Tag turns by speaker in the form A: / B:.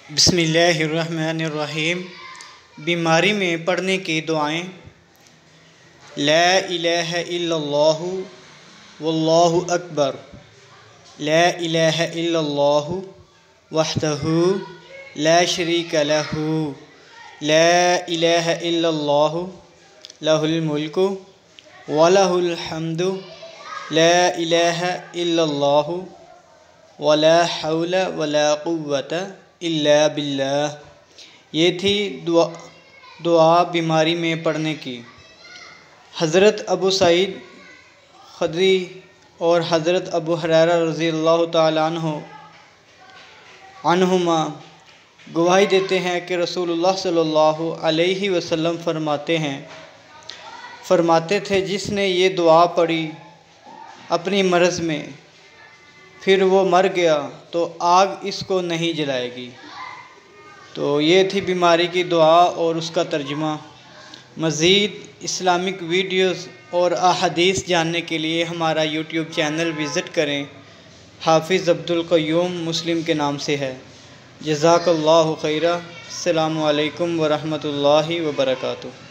A: बिस्मिल्लाहिर्रहमानिर्रहीम। बीमारी में पढ़ने की दुआएं। ला इलाहा इल्लल्लाहु वल्लाहु अकबर। ला इलाहा इल्लल्लाहु वहदहु ला शरीका लहू। ला इलाहा इल्लल्लाहु लहुल मुल्कु व लहुल हम्दु। ला इलाहा इल्लल्लाहु वला हौला वला कुव्वता इल्ला बिल्लाह। ये थी दुआ बीमारी में पढ़ने की। हज़रत अबू सईद ख़ुदरी और हज़रत अबू हुरैरा रज़ियल्लाहु ताला अन्हुमा गवाही देते हैं कि रसूलुल्लाह सल्लल्लाहु अलैहि वसल्लम फरमाते थे, जिसने ये दुआ पढ़ी अपनी मर्ज़ में फिर वो मर गया तो आग इसको नहीं जलाएगी। तो ये थी बीमारी की दुआ और उसका तर्जुमा। मज़ीद इस्लामिक वीडियोस और अहादीस जानने के लिए हमारा यूट्यूब चैनल विज़िट करें। हाफिज़ अब्दुल क़य्यूम मुस्लिम के नाम से है। जज़ाकल्लाहु खैरा। अस्सलामु अलैकुम व रहमतुल्लाहि व बरकातुहू।